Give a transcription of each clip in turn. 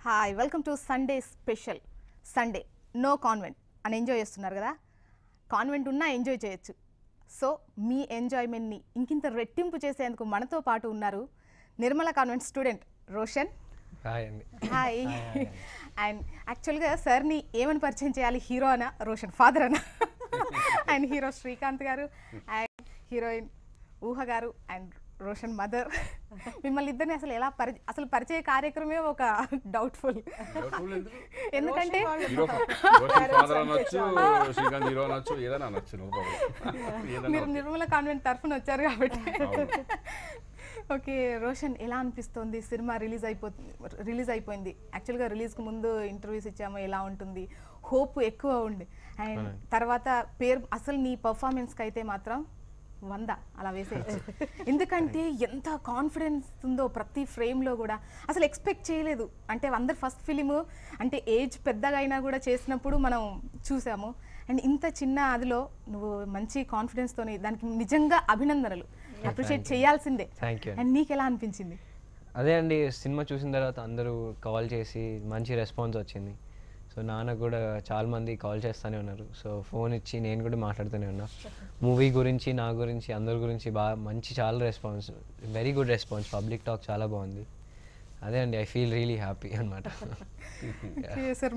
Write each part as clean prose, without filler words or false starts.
Hi welcome to Sunday special. Sunday no convent అని enjoy చేస్తున్నారు కదా. కాన్వెంట్ ఉన్నా ఎంజాయ్ చేయొచ్చు. సో మీ ఎంజాయ్మెంట్ని ఇంకింత రెట్టింపు చేసేందుకు మనతో పాటు ఉన్నారు Nirmala convent student Roshan. Hi అండి. హాయ్. అండ్ యాక్చువల్గా సార్ని ఏమని పరిచయం చేయాలి, హీరో అనా రోషన్ ఫాదర్ అనా? అండ్ హీరో శ్రీకాంత్ గారు అండ్ హీరోయిన్ ఊహ గారు అండ్ రోషన్ మదర్. మిమ్మల్ని ఇద్దరిని అసలు ఎలా అసలు పరిచయ కార్యక్రమే ఒక డౌట్ఫుల్. ఎందుకంటే మీరు నిర్మల కాన్వెంట్ తరఫున వచ్చారు కాబట్టి. ఓకే రోషన్, ఎలా అనిపిస్తుంది? సినిమా రిలీజ్ అయిపోయింది. యాక్చువల్గా రిలీజ్కి ముందు ఇంటర్వ్యూస్ ఇచ్చాము, ఎలా ఉంటుంది, హోప్ ఎక్కువ ఉంది. అండ్ తర్వాత పేరు అసలు నీ పర్ఫార్మెన్స్కి అయితే మాత్రం 100 అలా వేసేయచ్చు. ఎందుకంటే ఎంత కాన్ఫిడెన్స్ ఉందో ప్రతి ఫ్రేమ్లో కూడా. అసలు ఎక్స్పెక్ట్ చేయలేదు. అంటే అందరు ఫస్ట్ ఫిలిము అంటే ఏజ్ పెద్దగా అయినా కూడా చేసినప్పుడు మనం చూసాము. అండ్ ఇంత చిన్న అదిలో నువ్వు మంచి కాన్ఫిడెన్స్తోని, దానికి నిజంగా అభినందనలు, అప్రిషియేట్ చేయాల్సిందే. అండ్ నీకు ఎలా అనిపించింది? అదే అండి, సినిమా చూసిన తర్వాత అందరూ కాల్ చేసి మంచి రెస్పాన్స్ వచ్చింది. సో నాన్న కూడా చాలామంది కాల్ చేస్తూనే ఉన్నారు. సో ఫోన్ ఇచ్చి నేను కూడా మాట్లాడుతూనే ఉన్నా. మూవీ గురించి, నా గురించి, అందరి గురించి బాగా చాలా response, very good response. Public talk చాలా బాగుంది. అదే అండి, ఐ ఫీల్ రియలీ హ్యాపీ అనమాట. సార్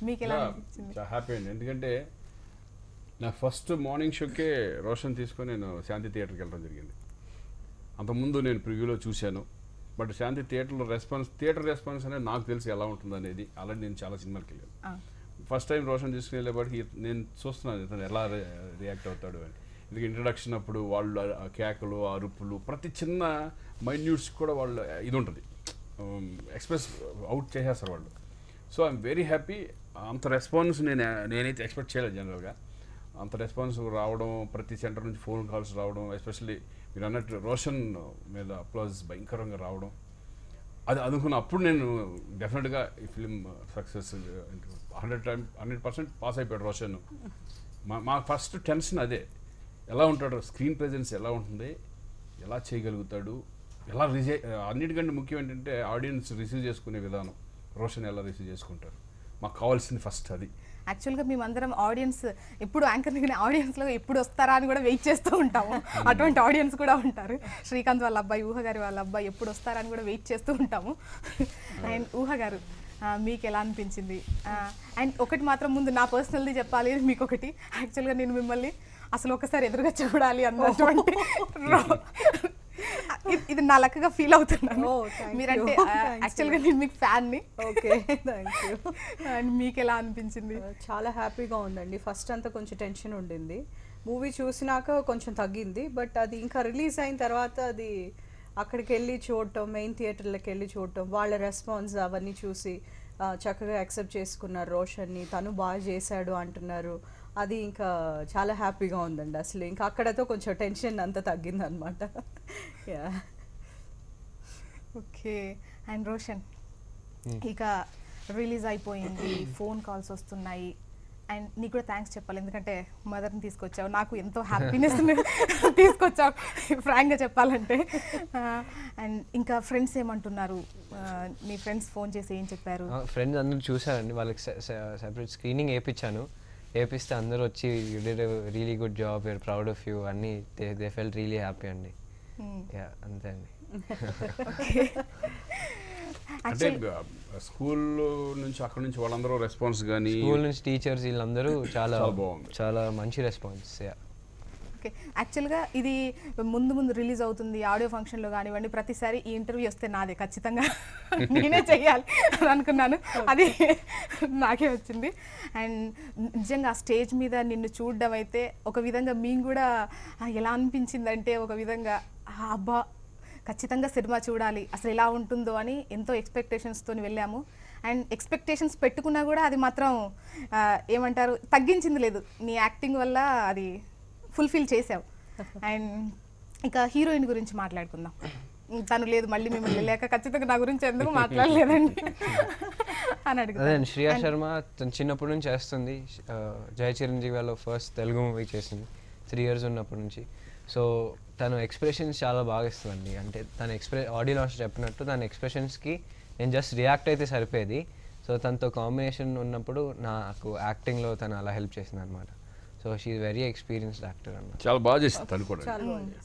మీకు ఎలా అనిపించింది? చాలా హ్యాపీ అండి. ఎందుకంటే నా ఫస్ట్ మార్నింగ్ షోకే రోషన్ తీసుకొని నేను శాంతి థియేటర్కి వెళ్ళడం జరిగింది. అంతకుముందు నేను ప్రివ్యూలో చూశాను. బట్ శాంతి థియేటర్ రెస్పాన్స్ అనేది నాకు తెలిసి ఎలా ఉంటుంది అనేది. అలాంటి నేను చాలా సినిమాకి వెళ్ళాను. ఫస్ట్ టైం రోషన్ తీసుకుని వెళ్ళేప్పటికి నేను చూస్తున్నాను ఇతను ఎలా రియాక్ట్ అవుతాడు అని. ఎందుకంటే ఇంట్రడక్షన్ అప్పుడు వాళ్ళు ఆ కేకలు, ఆ అరుపులు, ప్రతి చిన్న మైన్యూట్స్ కూడా వాళ్ళు ఇది ఉంటుంది, ఎక్స్ప్రెస్ అవుట్ చేసేస్తారు వాళ్ళు. So I'm very happy. అంత రెస్పాన్స్ నేనైతే ఎక్స్పెక్ట్ చేయలేదు జనరల్గా. అంత రెస్పాన్స్ రావడం, ప్రతి సెంటర్ నుంచి ఫోన్ కాల్స్ రావడం, ఎస్పెషల్లీ మీరు అన్నట్టు రోషన్ మీద అప్లాజ్ భయంకరంగా రావడం, అది అనుకున్న అప్పుడు నేను డెఫినెట్గా ఈ ఫిలిం సక్సెస్ 100% పాస్ అయిపోయాడు రోషన్. మా ఫస్ట్ టెన్షన్ అదే, ఎలా ఉంటాడు, స్క్రీన్ ప్రెజెన్స్ ఎలా ఉంటుంది, ఎలా చేయగలుగుతాడు, ఎలా అన్నిటికంటే ముఖ్యం ఏంటంటే ఆడియన్స్ రిసీవ్ చేసుకునే విధానం. రోషన్ ఎలా రిసీవ్ చేసుకుంటారు, మాకు కావాల్సింది ఫస్ట్ అది. యాక్చువల్గా మేమందరం ఆడియన్స్ ఎప్పుడు యాంకర్ ఆడియన్స్లో ఎప్పుడు వస్తారా అని కూడా వెయిట్ చేస్తూ ఉంటాము. అటువంటి ఆడియన్స్ కూడా ఉంటారు. శ్రీకాంత్ వాళ్ళ అబ్బాయి, ఊహ గారి వాళ్ళ అబ్బాయి ఎప్పుడు వస్తారా అని కూడా వెయిట్ చేస్తూ ఉంటాము. అండ్ ఊహ గారు మీకు ఎలా అనిపించింది? అండ్ ఒకటి మాత్రం ముందు నా పర్సనల్ది చెప్పాలి మీకు ఒకటి. యాక్చువల్గా నేను మిమ్మల్ని అసలు ఒకసారి ఎదురుగా చూడాలి అన్నటువంటి ఇది నా లక్కగా ఫీల్ అవుతున్నాను. మీరంటే యాక్చువల్గా నేను మీకు ఫ్యాన్ని. Okay, thank you. అండ్ మీకు ఎలా అనిపించింది? చాలా హ్యాపీగా ఉందండి. ఫస్ట్ అంతా కొంచెం టెన్షన్ ఉండింది. మూవీ చూసినాక కొంచెం తగ్గింది. బట్ అది ఇంకా రిలీజ్ అయిన తర్వాత అది అక్కడికి వెళ్ళి చూడటం, మెయిన్ థియేటర్లకు వెళ్ళి చూడటం, వాళ్ళ రెస్పాన్స్ అవన్నీ చూసి చక్కగా యాక్సెప్ట్ చేసుకున్నారు రోషన్ని. తను బాగా చేశాడు అంటున్నారు. అది ఇంకా చాలా హ్యాపీగా ఉందండి. అసలు ఇంకా అక్కడతో కొంచెం టెన్షన్ అంతా తగ్గిందనమాట. ఓకే. అండ్ రోషన్, ఇక రిలీజ్ అయిపోయింది, ఫోన్ కాల్స్ వస్తున్నాయి. అండ్ నీకు కూడా థ్యాంక్స్ చెప్పాలి, ఎందుకంటే మదర్ని తీసుకొచ్చావు, నాకు ఎంతో హ్యాపీనెస్ తీసుకొచ్చావు ఫ్రాంక్గా చెప్పాలంటే. అండ్ ఇంకా ఫ్రెండ్స్ ఏమంటున్నారు? నీ ఫ్రెండ్స్ ఫోన్ చేసి ఏం చెప్పారు? ఫ్రెండ్స్ అందరూ చూసారండి. వాళ్ళకి సెపరేట్ స్క్రీనింగ్ వేయింస్తే అందరూ వచ్చి you did a really good job, we are proud of you అన్నీ దే ఫెల్ట్ రియలీ హ్యాపీ అండి. అంతే అండి. అంటే స్కూల్ నుంచి అక్కడ నుంచి వాళ్ళందరూ రెస్పాన్స్ కానీ, స్కూల్ నుంచి టీచర్స్ వీళ్ళందరూ చాలా మంచి రెస్పాన్స్. ఓకే. యాక్చువల్గా ఇది ముందు రిలీజ్ అవుతుంది, ఆడియో ఫంక్షన్లో కానివ్వండి, ప్రతిసారి ఈ ఇంటర్వ్యూ వస్తే నాదే ఖచ్చితంగా నేనే చెయ్యాలి అని అనుకున్నాను. అది నాకే వచ్చింది. అండ్ నిజంగా ఆ స్టేజ్ మీద నిన్ను చూడడం అయితే ఒక విధంగా మేము కూడా ఎలా అనిపించిందంటే, ఒక విధంగా అబ్బా ఖచ్చితంగా సినిమా చూడాలి, అసలు ఎలా ఉంటుందో అని ఎంతో ఎక్స్పెక్టేషన్స్తో వెళ్ళాము. అండ్ ఎక్స్పెక్టేషన్స్ పెట్టుకున్నా కూడా అది మాత్రం ఏమంటారు, తగ్గించింది లేదు. నీ యాక్టింగ్ వల్ల అది ఫుల్ఫిల్ చేసావు. అండ్ ఇంకా హీరోయిన్ గురించి మాట్లాడుకుందాం. తను లేదు, మళ్ళీ మిమ్మల్ని లేక ఖచ్చితంగా నా గురించి ఎందుకు మాట్లాడలేదండి అని అడుగుతాను. శ్రియా శర్మ తను చిన్నప్పటి నుంచి చేస్తుంది. జయ చిరంజీవి వాళ్ళ ఫస్ట్ తెలుగు మూవీ చేసింది 3 years ఉన్నప్పటి నుంచి. సో తను ఎక్స్ప్రెషన్స్ చాలా బాగా ఇస్తుందండి. అంటే తన ఆడియో లాంచ్ చెప్పినట్టు తన ఎక్స్ప్రెషన్స్కి నేను జస్ట్ రియాక్ట్ అయితే సరిపోయేది. సో తనతో కాంబినేషన్ ఉన్నప్పుడు నాకు యాక్టింగ్లో తను అలా హెల్ప్ చేసింది అనమాట. So she very experienced actor అన్నమాట. చాలా బాగా చేసింది తను కూడా.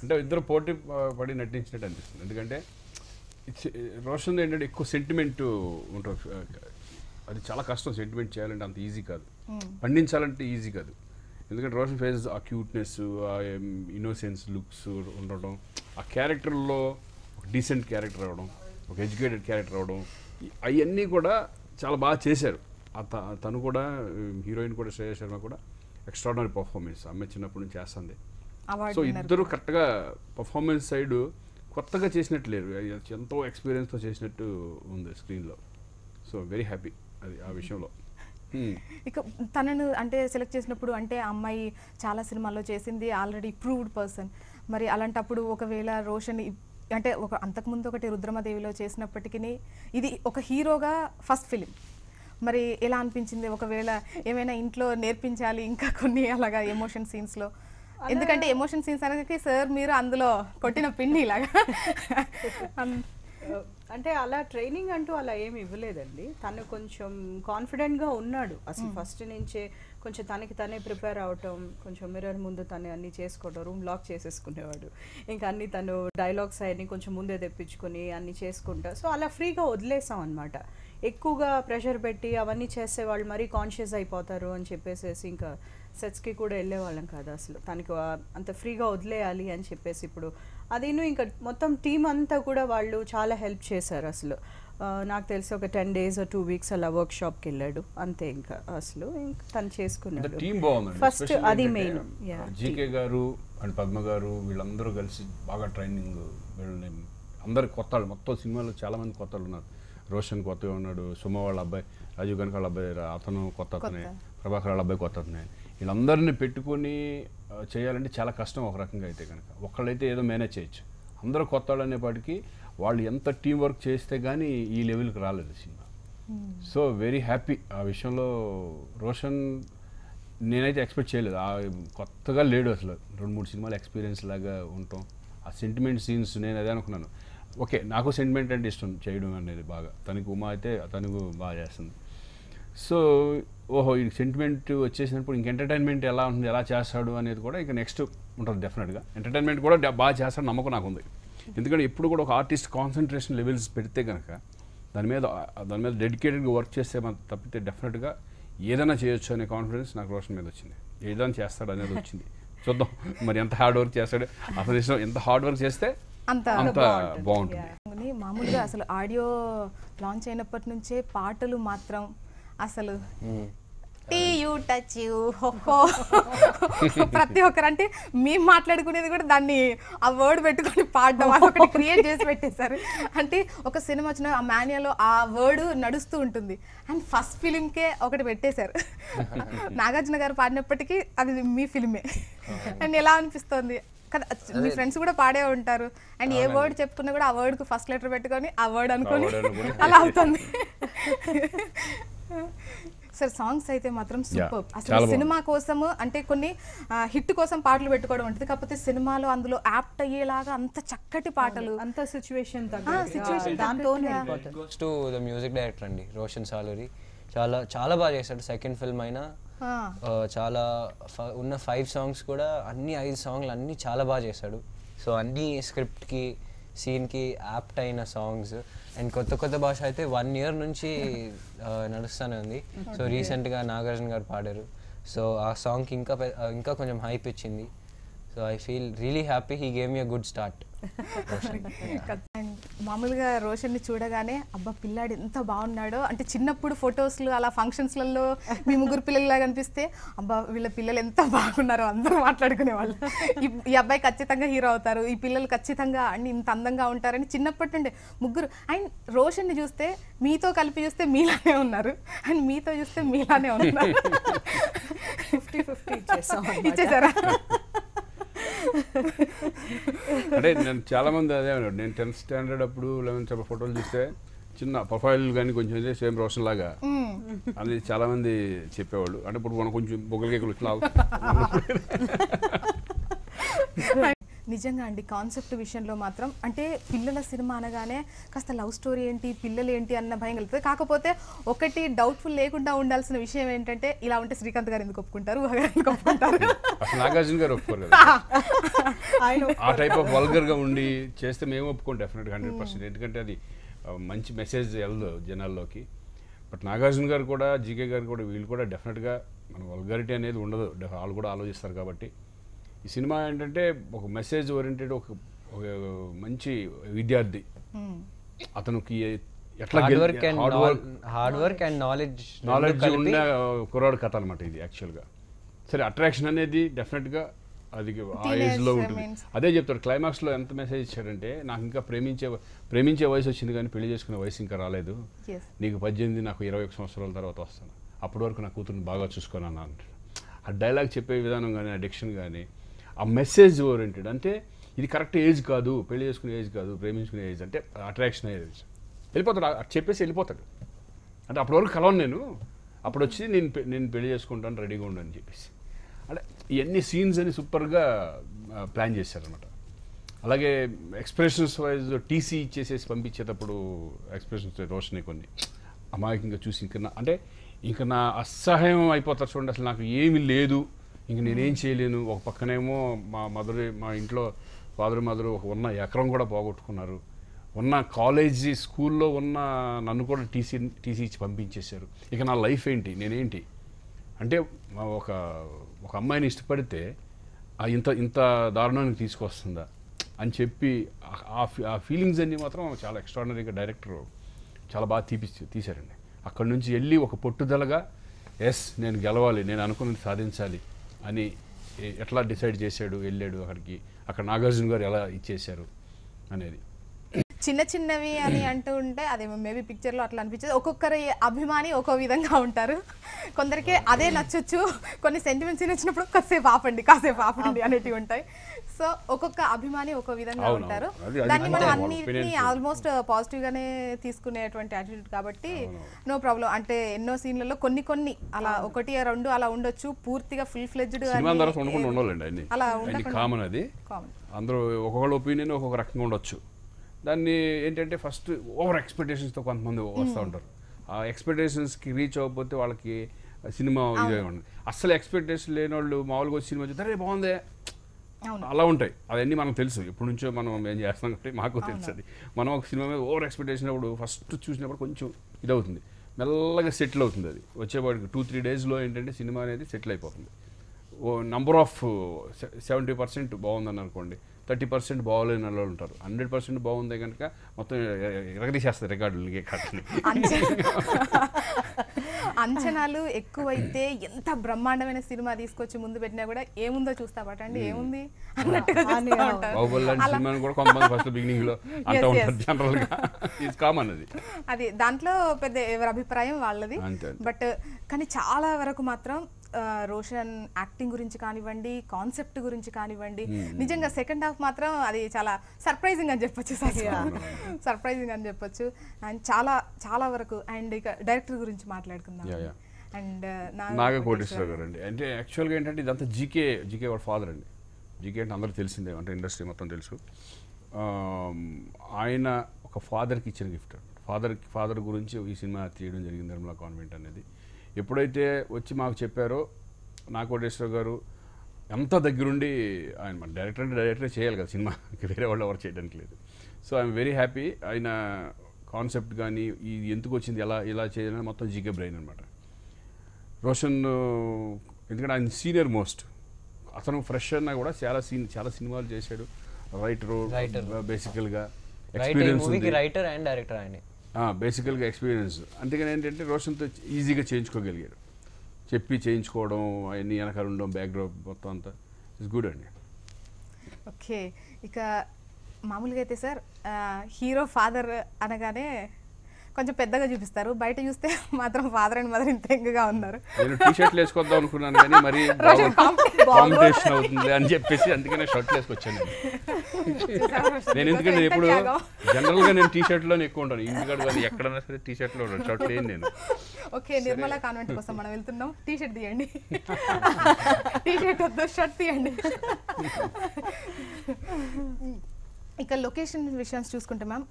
అంటే ఇద్దరు పోటీ పడి నటించినట్టు అనిపిస్తుంది. ఎందుకంటే రోషన్ ఏంటంటే ఎక్కువ సెంటిమెంట్ ఉంటుంది. అది చాలా కష్టం సెంటిమెంట్ చేయాలంటే, అంత ఈజీ కాదు. పండించాలంటే ఈజీ కాదు. ఎందుకంటే రోషన్ ఫేస్ ఆ క్యూట్నెస్, ఆ ఇన్నోసెన్స్ లుక్స్ ఉండడం, ఆ క్యారెక్టర్లో ఒక డీసెంట్ క్యారెక్టర్ అవ్వడం, ఒక ఎడ్యుకేటెడ్ క్యారెక్టర్ అవ్వడం, అవన్నీ కూడా చాలా బాగా చేశారు. తను కూడా హీరోయిన్ కూడా శ్రేయ శర్మ కూడా ఎక్స్ట్రాడినరీ పర్ఫార్మెన్స్. అమ్మాయి చిన్నప్పటి నుంచి చేస్తుంది. సో ఇద్దరు కరెక్ట్గా పర్ఫార్మెన్స్ సైడ్ కొత్తగా చేసినట్టు లేరు, ఎంతో ఎక్స్పీరియన్స్తో చేసినట్టు ఉంది స్క్రీన్లో. సో వెరీ హ్యాపీ అది ఆ విషయంలో. ఇక తనను అంటే సెలెక్ట్ చేసినప్పుడు అంటే అమ్మాయి చాలా సినిమాల్లో చేసింది, ఆల్రెడీ ప్రూవ్డ్ పర్సన్. మరి అలాంటప్పుడు ఒకవేళ రోషన్ అంటే అంతకుముందు ఒకటి రుద్రమదేవిలో చేసినప్పటికీ ఇది ఒక హీరోగా ఫస్ట్ ఫిలిం, మరి ఎలా అనిపించింది? ఒకవేళ ఏమైనా ఇంట్లో నేర్పించాలి ఇంకా కొన్ని అలాగా ఎమోషన్ సీన్స్లో, ఎందుకంటే ఎమోషన్ సీన్స్ అనేది సార్ మీరు అందులో కొట్టిన పిండి ఇలాగా అంటే అలా ట్రైనింగ్ అంటూ అలా ఏమి ఇవ్వలేదండి. తను కొంచెం కాన్ఫిడెంట్గా ఉన్నాడు అసలు ఫస్ట్ నుంచే. కొంచెం తనకి తనే ప్రిపేర్ అవటం, కొంచెం మిర్రర్ ముందు తను అన్నీ చేసుకోవడం, రూమ్ లాక్ చేసేసుకునేవాడు. ఇంకా అన్నీ తను డైలాగ్స్ అవన్నీ కొంచెం ముందే తెప్పించుకొని అన్నీ చేసుకుంటా. సో అలా ఫ్రీగా వదిలేసాం అనమాట. ఎక్కువగా ప్రెషర్ పెట్టి అవన్నీ చేసేవాళ్ళు మరీ కాన్షియస్ అయిపోతారు అని చెప్పేసి ఇంకా సెట్స్కి కూడా వెళ్ళేవాళ్ళం కాదు అసలు. తనకి అంత ఫ్రీగా వదిలేయాలి అని చెప్పేసి ఇప్పుడు అదేను ఇంకా మొత్తం టీం అంతా కూడా వాళ్ళు చాలా హెల్ప్ చేశారు అసలు. నాకు తెలిసి ఒక 10 days or 2 weeks అలా వర్క్ షాప్కి వెళ్ళాడు అంతే. ఇంకా అసలు ఇంకా తను చేసుకున్నాడు. టీం బాగుందండి. ఫస్ట్ అది మెయిన్. జీకే గారు అండ్ పద్మ గారు వీళ్ళందరూ కలిసి బాగా ట్రైనింగ్. అందరు కొత్త వాళ్ళు, మొత్తం సినిమాలో చాలా మంది కొత్త వాళ్ళు ఉన్నారు. రోషన్ కొత్తగా ఉన్నాడు, సుమ వాళ్ళ అబ్బాయి, రాజీవ్ కనక వాళ్ళ అబ్బాయి అతను కొత్త అతనే, ప్రభాకర్ వాళ్ళ అబ్బాయి కొత్త అతనే. వీళ్ళందరినీ పెట్టుకొని చేయాలంటే చాలా కష్టం ఒక రకంగా అయితే కనుక. ఒక్కళ్ళైతే ఏదో మేనేజ్ చేయొచ్చు. అందరూ కొత్త వాళ్ళు అనేపాటికి వాళ్ళు ఎంత టీం వర్క్ చేస్తే కానీ ఈ లెవెల్కి రాలేదు సినిమా. సో వెరీ హ్యాపీ ఆ విషయంలో. రోషన్ నేనైతే ఎక్స్పెక్ట్ చేయలేదు, కొత్తగా లేడు అసలు. 2-3 సినిమాలు ఎక్స్పీరియన్స్ లాగా ఉంటాం. ఆ సెంటిమెంట్ సీన్స్ నేను అదే అనుకున్నాను. ఓకే, నాకు సెంటిమెంట్ అంటే ఇష్టం చేయడం అనేది బాగా. తనకు ఉమా అయితే తనకు బాగా చేస్తుంది. సో ఓహో ఈ సెంటిమెంట్ వచ్చేసినప్పుడు ఇంక ఎంటర్టైన్మెంట్ ఎలా ఉంటుంది, ఎలా చేస్తాడు అనేది కూడా ఇంకా నెక్స్ట్ ఉంటుంది డెఫినెట్గా. ఎంటర్టైన్మెంట్ కూడా బాగా చేస్తాడు నమ్మకం నాకు ఉంది. ఎందుకంటే ఎప్పుడు కూడా ఒక ఆర్టిస్ట్ కాన్సన్ట్రేషన్ లెవెల్స్ పెడితే కనుక దాని మీద డెడికేటెడ్గా వర్క్ చేస్తే మనం తప్పితే డెఫినెట్గా ఏదైనా చేయొచ్చు అనే కాన్ఫిడెన్స్ నాకు రోషన్ మీద వచ్చింది. ఏదైనా చేస్తాడు అనేది వచ్చింది. చూద్దాం మరి ఎంత హార్డ్ వర్క్ చేస్తాడు. అసలు ఇష్టం ఎంత హార్డ్ వర్క్ చేస్తే అంత బాగుంటుంది. మామూలుగా అసలు ఆడియో లాంచ్ అయినప్పటి నుంచే పాటలు మాత్రం అసలు ప్రతి ఒక్కరు అంటే మేము మాట్లాడుకునేది కూడా దాన్ని ఆ వర్డ్ పెట్టుకొని పాడడం అదొకటి క్రియేట్ చేసి పెట్టేశారు. అంటే ఒక సినిమా వచ్చిన ఆ మాన్యాలో ఆ వర్డ్ నడుస్తూ ఉంటుంది అండ్ ఫస్ట్ ఫిలింకే ఒకటి పెట్టేశారు. నాగార్జున గారు పాడినప్పటికీ అది మీ ఫిలిమే అండ్ ఎలా అనిపిస్తుంది కదా? మీ ఫ్రెండ్స్ కూడా పాడే ఉంటారు అండ్ ఏ వర్డ్ చెప్పుకున్నా కూడా ఆ వర్డ్కు ఫస్ట్ లెటర్ పెట్టుకొని ఆ వర్డ్ అనుకొని అలా అవుతుంది. సార్ సాంగ్స్ అయితే మాత్రం సూపర్. అసలు సినిమా కోసము అంటే కొన్ని హిట్ కోసం పాటలు పెట్టుకోవడం ఉంటుంది, కాకపోతే సినిమాలో అందులో యాప్ట్ అయ్యేలాగా అంత చక్కటి పాటలు, అంత situation to the music director అండి రోషన్ సాలూరి. చాలా బాగా చేశాడు. సెకండ్ ఫిల్మ్ అయినా చాలా ఉన్న 5 songs కూడా అన్ని 5 songs అన్నీ చాలా బాగా చేశాడు. సో అన్ని స్క్రిప్ట్కి సీన్కి యాప్ట్ అయిన సాంగ్స్ అండ్ కొత్త భాష అయితే 1 year నుంచి నడుస్తూనే ఉంది. సో రీసెంట్గా నాగార్జున గారు పాడారు. సో ఆ సాంగ్కి ఇంకా కొంచెం హైప్ ఇచ్చింది. So I feel really happy he gave me a good start. మామూలుగా రోషన్ని చూడగానే అబ్బా పిల్లాడు ఎంత బాగున్నాడో అంటే చిన్నప్పుడు ఫొటోస్లు అలా ఫంక్షన్స్లలో మీ ముగ్గురు పిల్లలుగా కనిపిస్తే అబ్బా వీళ్ళ పిల్లలు ఎంత బాగున్నారో అందరూ మాట్లాడుకునే వాళ్ళు. ఈ అబ్బాయి ఖచ్చితంగా హీరో అవుతారు, ఈ పిల్లలు ఖచ్చితంగా అన్ని ఇంత అందంగా ఉంటారని చిన్నప్పటి నుండి ముగ్గురు. అండ్ రోషన్ని చూస్తే మీతో కలిపి చూస్తే మీలానే ఉన్నారు అండ్ మీతో చూస్తే మీలానే ఉన్నారు. 50-50 ఇచ్చేసారా? అంటే నేను చాలా మంది అదే అన్నాడు. నేను 10th standard అప్పుడు 11th ఫోటోలు చూస్తే చిన్న ప్రొఫైల్ కానీ కొంచెం సేమ్ రోషన్ లాగా అది చాలా మంది చెప్పేవాళ్ళు. అంటే ఇప్పుడు మనం కొంచెం బొగ్గల కేకులు ఇట్లా నిజంగా అండి కాన్సెప్ట్ విషయంలో మాత్రం అంటే పిల్లల సినిమా అనగానే కాస్త లవ్ స్టోరీ ఏంటి పిల్లలు ఏంటి అన్న భయం కలుగుతుంది. కాకపోతే ఒకటి డౌట్ఫుల్ లేకుండా ఉండాల్సిన విషయం ఏంటంటే ఇలా ఉంటే శ్రీకాంత్ గారు ఎందుకు ఒప్పుకుంటారు, ఊహ గారు ఎందుకు ఒప్పుకుంటారు? అసలు నాగార్జున గారు ఒప్పుకోరు కదా ఆ టైప్ ఆఫ్ వల్గర్గా ఉండి చేస్తే మేము ఒప్పుకోం డెఫినెట్గా 100%. ఎందుకంటే అది మంచి మెసేజ్ వెళ్ళదు జనాల్లోకి. బట్ నాగార్జున గారు కూడా జీకే గారు కూడా వీళ్ళు కూడా డెఫినెట్గా మన వల్గారిటీ అనేది ఉండదు, వాళ్ళు కూడా ఆలోచిస్తారు. కాబట్టి ఈ సినిమా ఏంటంటే ఒక మెసేజ్ ఓరియంటెడ్ ఒక మంచి విద్యార్థి, అతనికి ఎట్లా హార్డ్ వర్క్ అండ్ నాలెడ్జ్ ఉన్న కుర్రాడు కథ అనమాట ఇది యాక్చువల్గా. సరే అట్రాక్షన్ అనేది డెఫినెట్గా అది ఆ ఏజ్లో ఉంటుంది. అదే చెప్తాడు క్లైమాక్స్లో ఎంత మెసేజ్ ఇచ్చాడంటే, నాకు ఇంకా ప్రేమించే వయసు వచ్చింది కానీ పెళ్లి చేసుకునే వయసు ఇంకా రాలేదు, నీకు 18 నాకు 21 సంవత్సరాల తర్వాత వస్తాను, అప్పటి వరకు నా కూతురుని బాగా చూసుకున్నాను అంటాడు. ఆ డైలాగ్ చెప్పే విధానం కానీ ఆ డిక్షన్ కానీ ఆ మెసేజ్ ఓరియంటెడ్. అంటే ఇది కరెక్ట్ ఏజ్ కాదు, పెళ్లి చేసుకునే ఏజ్ కాదు, ప్రేమించుకునే ఏజ్, అంటే అట్రాక్షన్ ఏజ్. వెళ్ళిపోతాడు చెప్పేసి వెళ్ళిపోతాడు. అంటే అప్పటి వరకు కలవను నేను, అప్పుడు వచ్చి నేను పెళ్లి చేసుకుంటాను రెడీగా ఉండని చెప్పేసి. అంటే ఇవన్నీ సీన్స్ అని సూపర్గా ప్లాన్ చేశారనమాట. అలాగే ఎక్స్ప్రెషన్స్ వైజ్ టీసీ ఇచ్చేసేసి పంపించేటప్పుడు ఎక్స్ప్రెషన్స్ రోషని కొన్ని అమాయకంగా చూసి ఇంకా నా అసహాయం అయిపోతారు చూడండి. అసలు నాకు ఏమీ లేదు, ఇంక నేనేం చేయలేను. ఒక పక్కనేమో మా ఇంట్లో ఫాదర్ మదర్ ఉన్న ఎకరం కూడా పోగొట్టుకున్నారు, ఉన్న కాలేజీ స్కూల్లో ఉన్న నన్ను కూడా టీసీ ఇచ్చి పంపించేశారు. ఇక నా లైఫ్ ఏంటి, నేనేంటి అంటే ఒక అమ్మాయిని ఇష్టపడితే ఇంత దారుణానికి తీసుకొస్తుందా అని చెప్పి ఆ ఫీలింగ్స్ అన్నీ మాత్రం చాలా ఎక్స్ట్రాడినరీగా డైరెక్టర్ చాలా బాగా తీశారండి. అక్కడి నుంచి వెళ్ళి ఒక పట్టుదలగా ఎస్ నేను గెలవాలి, నేను అనుకున్నది సాధించాలి అని ఎట్లా డిసైడ్ చేశాడు, వెళ్ళాడు అక్కడికి. అక్కడ నాగార్జున గారు ఎలా ఇచ్చేశారు అనేది. చిన్న చిన్నవి అని అంటూ ఉంటే అదే మేబీ పిక్చర్లో అట్లా అనిపించేది. ఒక్కొక్కరి అభిమాని ఒక్కో విధంగా ఉంటారు. కొందరికి అదే నచ్చొచ్చు, కొన్ని సెంటిమెంట్స్ నచ్చినప్పుడు కాసేపు ఆపండి అనేటివి ఉంటాయి. సో ఒక్కొక్క అభిమాని ఒక్కో విధంగా ఉంటారు. దాన్ని మనం అన్నిటినీ ఆల్మోస్ట్ పాజిటివ్ గానే తీసుకునేటువంటి యాటిట్యూడ్ కాబట్టి నో ప్రాబ్లం. అంటే ఎన్నో సీన్లలో కొన్ని అలా 1-2 అలా ఉండొచ్చు, పూర్తిగా ఫుల్ ఫ్లెడ్జ్డ్ అలా కామన్. అది అందరూ ఒక్కొక్కళ్ళ ఒపీనియన్ ఒక్కొక్క రకంగా ఉండొచ్చు. దాన్ని ఏంటంటే ఫస్ట్ ఓవర్ ఎక్స్పెక్టేషన్స్తో కొంతమంది వస్తూ ఉంటారు. ఆ ఎక్స్పెక్టేషన్స్కి రీచ్ అవ్వకపోతే వాళ్ళకి సినిమా ఇదే ఉండదు. అస్సలు ఎక్స్పెక్టేషన్ లేని వాళ్ళు మామూలుగా వచ్చి సినిమా చూస్తే బాగుందే అలా ఉంటాయి. అవన్నీ మనకు తెలుసు, ఎప్పటి నుంచో మనం ఏం చేస్తాం కాబట్టి మాకు తెలుసు. అది మనం ఒక సినిమా మీద ఓవర్ ఎక్స్పెక్టేషన్ అప్పుడు ఫస్ట్ చూసినప్పుడు కొంచెం ఇదవుతుంది, మెల్లగా సెటిల్ అవుతుంది. అది వచ్చేవాడికి 2-3 డేస్లో ఏంటంటే సినిమా అనేది సెటిల్ అయిపోతుంది. ఓ నంబర్ ఆఫ్ 70% బాగుందని అనుకోండి, 30% బాగోలేని వాళ్ళు ఉంటారు. 100% బాగుంది కనుక మొత్తం ఎరగదీసేస్తారు రికార్డులకి. అంచనాలు ఎక్కువైతే ఎంత బ్రహ్మాండమైన సినిమా తీసుకొచ్చి ముందు పెట్టినా కూడా ఏముందో చూస్తా పట్టండి ఏముంది అన్నట్టుగా బాహుబలి లాంటి సినిమాని కూడా కొంతమంది ఫస్ట్ బిగినింగ్ లో అంటూ ఉంటారు జనరల్ గా. ఇది కామన్. అది దాంట్లో పెద్ద ఎవరి అభిప్రాయం వాళ్ళది. బట్ కానీ చాలా వరకు మాత్రం రోషన్ యాక్టింగ్ గురించి కానివ్వండి, కాన్సెప్ట్ గురించి కానివ్వండి, నిజంగా సెకండ్ హాఫ్ మాత్రం అది చాలా సర్ప్రైజింగ్ అని చెప్పొచ్చు. సర్ప్రైజింగ్ అని చెప్పొచ్చు. అండ్ చాలా వరకు. అండ్ ఇక డైరెక్టర్ గురించి మాట్లాడుకుందాం. అండ్ నాగ కోటేశ్వరరావు గారు అండి. అంటే యాక్చువల్గా ఏంటంటే ఇదంతా జీకే వాడు ఫాదర్ అండి. జీకే అంటే అందరూ తెలిసిందే, అంటే ఇండస్ట్రీ మొత్తం తెలుసు. ఆయన ఒక ఫాదర్కి ఇచ్చిన గిఫ్ట్. ఫాదర్ గురించి ఈ సినిమా తీయడం జరిగింది, నిర్మలా కాన్వెంట్ అనేది. ఎప్పుడైతే వచ్చి మాకు చెప్పారో నాగ కోటేశ్వరరావు గారు ఎంత దగ్గరుండి, ఆయన డైరెక్టర్ అంటే డైరెక్టరే చేయాలి కదా సినిమా, వేరే వాళ్ళు ఎవరు చేయడానికి లేదు. So I'm very happy. ఆయన కాన్సెప్ట్ కానీ ఇది ఎందుకు వచ్చింది, ఇలా చేయాలని మొత్తం జీకే బ్రెయిన్ అనమాట. రోషన్ ఎందుకంటే ఆయన సీనియర్ మోస్ట్, అతను ఫ్రెష్ అన్నా కూడా చాలా సినిమాలు చేశాడు. రైటరు బేసికల్గా ఎక్స్పీరియన్స్ ఉంది, రైటర్ అండ్ డైరెక్టర్ ఆయన బేసికల్గా ఎక్స్పీరియన్స్. అందుకని ఏంటంటే రోషన్తో ఈజీగా చేయించుకోగలిగాడు. చెప్పి చేయించుకోవడం, అవన్నీ వెనకాల ఉండడం, బ్యాక్గ్రౌండ్ మొత్తం అంతా ఇట్స్ గుడ్ అండి. ఓకే, ఇక మామూలుగా అయితే సార్ హీరో ఫాదర్ అనగానే కొంచెం పెద్దగా చూపిస్తారు, బయట చూస్తే మాత్రం ఫాదర్ అండ్ మదర్ ఇంత యంగ్గా ఉన్నారు. నేను టీ షర్ట్లు వేసుకొద్దాం అనుకున్నాను కానీ మరి కాంపిటీషన్ అవుతుంది అని చెప్పేసి అందుకనే షర్ట్లు వేసుకొచ్చాను. నేను ఎందుకంటే ఎప్పుడు జనరల్గా నేను టీ షర్ట్లోనే ఎక్కువ ఉంటాను, ఇంటికాడ కానీ ఎక్కడన్నా సరే టీ షర్ట్లో ఉంటాను, షర్ట్ లేని నేను. ఓకే నిర్మలా కాన్వెంట్ కోసం మనం వెళ్తున్నాం. టీ షర్ట్ తీయండి. టీ షర్ట్ వద్దు, షర్ట్ తీయండి. ఇక లొకేషన్ విషయాన్ని చూసుకుంటే మ్యామ్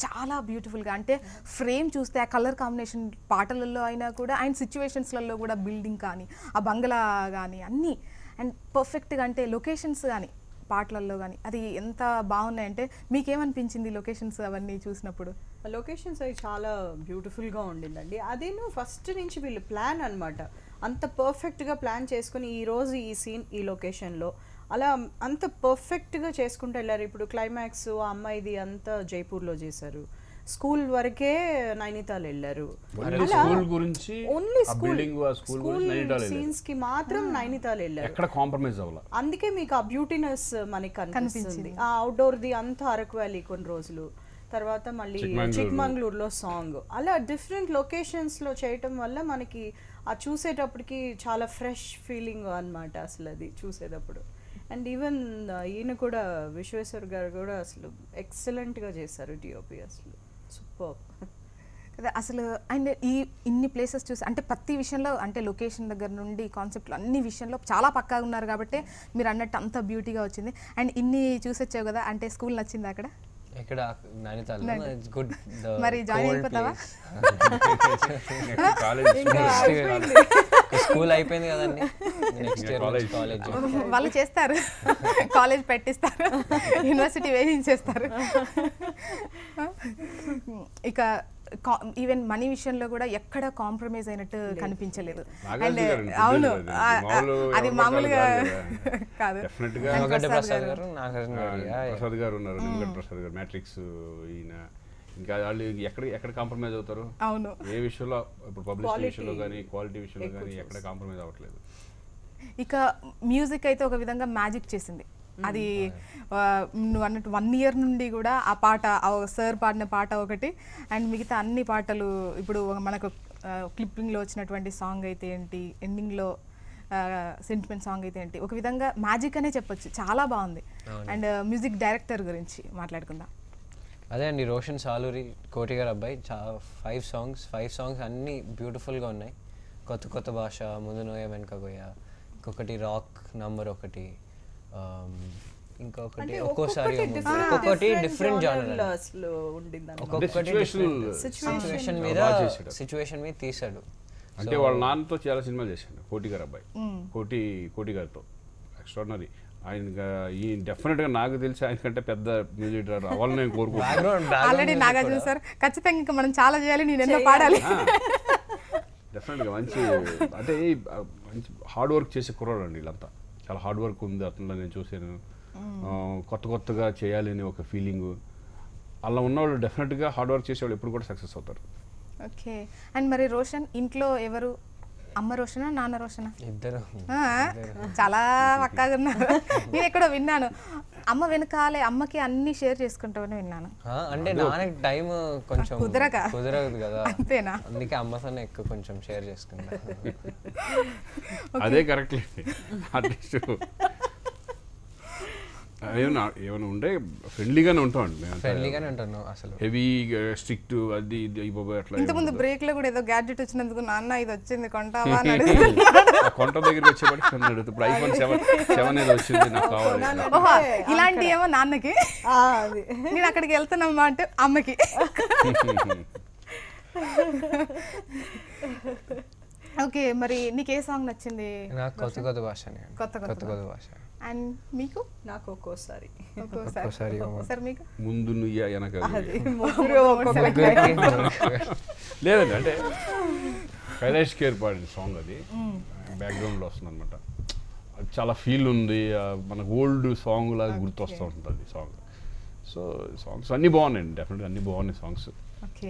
చాలా బ్యూటిఫుల్గా, అంటే ఫ్రేమ్ చూస్తే ఆ కలర్ కాంబినేషన్ పాటలలో అయినా కూడా అండ్ సిచ్యువేషన్స్లలో కూడా బిల్డింగ్ కానీ ఆ బంగ్లా కానీ అన్నీ అండ్ పర్ఫెక్ట్గా, అంటే లొకేషన్స్ కానీ పాటలలో కానీ అది ఎంత బాగున్నాయంటే మీకేమనిపించింది లొకేషన్స్ అవన్నీ చూసినప్పుడు? లొకేషన్స్ అవి చాలా బ్యూటిఫుల్గా ఉండిందండి. అదేను ఫస్ట్ నుంచి వీళ్ళు ప్లాన్ అనమాట, అంత పర్ఫెక్ట్గా ప్లాన్ చేసుకుని ఈరోజు ఈ సీన్ ఈ లొకేషన్లో అలా అంత పర్ఫెక్ట్గా చేసుకుంటూ వెళ్ళారు. ఇప్పుడు క్లైమాక్స్ ఆ అమ్మాయిది అంతా జైపూర్లో చేశారు, స్కూల్ వరకే నైనితాల్ వెళ్ళారు, ఓన్లీ స్కూల్ సీన్స్ కి మాత్రం నైనితాల్ వెళ్ళారు. ఎక్కడ కాంప్రమైజ్ అవ్వాలి. అందుకే మీకు ఆ బ్యూటీనెస్ మనకి కనిపిస్తుంది. ఆ అవుట్డోర్ది అంతా అరకు వ్యాలీ కొన్ని రోజులు, తర్వాత మళ్ళీ చిక్మంగళూరులో సాంగ్, అలా డిఫరెంట్ లొకేషన్స్లో చేయటం వల్ల మనకి ఆ చూసేటప్పటికి చాలా ఫ్రెష్ ఫీలింగ్ అన్నమాట అసలు అది చూసేటప్పుడు. అండ్ ఈవెన్ ఈయన కూడా విశ్వేశ్వర్ గారు కూడా అసలు ఎక్సలెంట్గా చేశారు డిఓపి, అసలు సూపర్ కదా అసలు. అండ్ ఇన్ని ప్లేసెస్ చూసి అంటే ప్రతి విషయంలో అంటే లొకేషన్ దగ్గర నుండి కాన్సెప్ట్లు అన్ని విషయంలో చాలా పక్కాగా ఉన్నారు కాబట్టి మీరు అన్నట్టు అంత బ్యూటీగా వచ్చింది. అండ్ ఇన్ని చూసొచ్చావు కదా, అంటే స్కూల్ నచ్చింది అక్కడ? ఇక్కడ నైనితాల్ ఇట్స్ గుడ్. మరి జాయిన్ అయిపోతావా? స్కూల్ అయిపోయింది కదండి, నెక్స్ట్ ఇయర్ కాలేజ్. వాళ్ళు చేస్తారు, కాలేజ్ పెట్టిస్తారు, యూనివర్సిటీ వేయించేస్తారు. ఇక ఈవెన్ మనీ విషయంలో కూడా ఎక్కడ కాంప్రమైజ్ అయినట్టు కనిపించలేదు. అండ్ అవును, అది మామూలుగా కాదు. ప్రసాద్ గారు ఉన్నారు, ప్రసాద్ గారు మ్యాట్రిక్స్, ఈయన ఇంకా వాళ్ళు ఎక్కడ కాంప్రమైజ్ అవుతారు? అవును, ఏ విషయంలో ఇప్పుడు పబ్లిసిటీ విషయంలో కానీ క్వాలిటీ విషయంలో కానీ ఎక్కడ కాంప్రమైజ్ అవ్వట్లేదు. ఇక మ్యూజిక్ అయితే ఒక విధంగా మ్యాజిక్ చేసింది. అది నువ్వు అన్నట్టు 1 year నుండి కూడా ఆ పాట, సార్ పాడిన పాట ఒకటి అండ్ మిగతా అన్ని పాటలు, ఇప్పుడు మనకు క్లిప్పింగ్లో వచ్చినటువంటి సాంగ్ అయితే ఏంటి, ఎండింగ్లో సెంటిమెంట్ సాంగ్ అయితే ఏంటి, ఒక విధంగా మ్యాజిక్ అనే చెప్పొచ్చు. చాలా బాగుంది. అండ్ మ్యూజిక్ డైరెక్టర్ గురించి మాట్లాడుకుందాం. అదే అండి, రోషన్ సాలూరి, కోటి గారు అబ్బాయి. 5 songs అన్నీ బ్యూటిఫుల్గా ఉన్నాయి. కొత్త భాష, ముందు నోయ వెనక గోయ, ఇంకొకటి రాక్ నంబర్ 1, ఇంకొకటి ఒక్కోసారి డిఫరెంట్ జానర్, ఒక్కొక్కటి సిచ్యువేషన్ మీద తీసాడు. అంటే వాళ్ళ నాన్నతో చాలా సినిమాలు చేశాడు కోటి గారు అబ్బాయి, కోటి గారితో ఎక్స్ట్రాడినరీ. ఆయన ఈ డెఫినెట్ గా నాకు తెలిసి ఆయన కంటే పెద్ద మ్యూజిక్ డైరెక్టర్ అవ్వాలని నేను కోరుకుంటున్నాను. ఆల్రెడీ నాగార్జున సార్ ఖచ్చితంగా ఇంకా మనం చాలా చేయాలి, నేను ఎన్నో పాడాలి. డెఫినెట్ గా మంచి, అంటే మంచి హార్డ్ వర్క్ చేసే కుర్రాడు అండి వీళ్ళంతా. చాలా హార్డ్ వర్క్ ఉంది అతనిలో నేను చూసాను. కొత్తగా చేయాలి అని ఒక ఫీలింగ్ అలా ఉన్నవాళ్ళు డెఫినెట్గా హార్డ్ వర్క్ చేసేవాళ్ళు ఎప్పుడు కూడా సక్సెస్ అవుతారు. ఓకే. అండ్ మరి రోషన్ ఇంట్లో ఎవరు, అమ్మ రోషనా నాన్న రోషనా? ఇద్దరు. చాలా పక్కాగా ఉన్నారు. నేను ఎక్కడో విన్నాను అమ్మ వెనకాలే అమ్మకి అన్ని షేర్ చేసుకుంటామని విన్నాను. అంటే నాన్నకి టైం కొంచెం కుదరదు కదా, అంతేనా? అందుకే అమ్మతోనే ఎక్కువ కొంచెం షేర్ చేసుకుంటా. అదే కరెక్ట్. అట్లీస్ట్ ఏమైనా ఉంటే ఫ్రెండ్లీగానే ఉంటామండి. ఫ్రెండ్లీగానే ఉంటాను అసలు. హెవీ స్ట్రిక్ట్ అది ఇది అట్లా. ఇంతకుముందు బ్రేక్ లో కూడా ఏదో గ్యాడ్జెట్ వచ్చినందుకు నాన్న ఇది వచ్చింది కొంటావా అని కొంట దగ్గర వచ్చేప్పటికి అడుగుతుంది. ఇప్పుడు iPhone 7 ఏదో వచ్చింది నాకు కావాలి. ఇలాంటి ఏమో నాన్నకి, నేను అక్కడికి వెళ్తానమ్మా అంటే అమ్మకి. ఓకే, మరి నీకు ఏ సాంగ్ నచ్చింది? నాకు కొత్త భాష. అండ్ మీకు? నాకు ఒక్కోసారి సార్ మీకు ముందు లేదండి, అంటే కైలాష్ కేర్ పాడిన సాంగ్ అది బ్యాక్గ్రౌండ్లో వస్తుంది అనమాట. అది చాలా ఫీల్ ఉంది, మనకు ఓల్డ్ సాంగ్ లాగా గుర్తొస్తూ ఉంటుంది సాంగ్. సో సాంగ్స్ అన్నీ బాగున్నాయండి, డెఫినెట్గా అన్నీ బాగున్నాయి songs.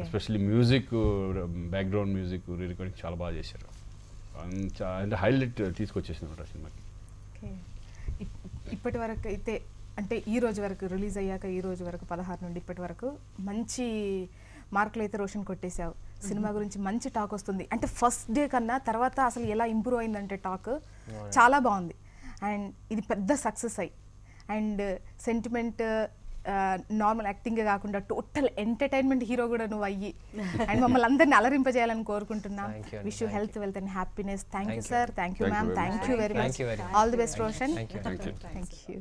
Especially music, background music recording చాలా బాగా చేశారు. అంటే హైలైట్ తీసుకొచ్చేసింది సినిమాకి. ఇప్పటి వరకు అయితే అంటే ఈ రోజు వరకు రిలీజ్ అయ్యాక ఈ రోజు వరకు 16 నుండి ఇప్పటి వరకు మంచి మార్కులు అయితే రోషన్ కొట్టేశావు. సినిమా గురించి మంచి టాక్ వస్తుంది. అంటే ఫస్ట్ డే కన్నా తర్వాత అసలు ఎలా ఇంప్రూవ్ అయిందంటే టాక్ చాలా బాగుంది. అండ్ ఇది పెద్ద సక్సెస్ అయ్యి అండ్ సెంటిమెంట్ నార్మల్ యాక్టింగే కాకుండా టోటల్ ఎంటర్టైన్మెంట్ హీరో కూడా నువ్వు అయ్యి అండ్ మమ్మల్ని అందరినీ అలరింపజేయాలని కోరుకుంటున్నా. Wish you health wealth and happiness. Thank you sir, thank you ma'am, thank you very much. All the best Roshan. Thank you. Thank you.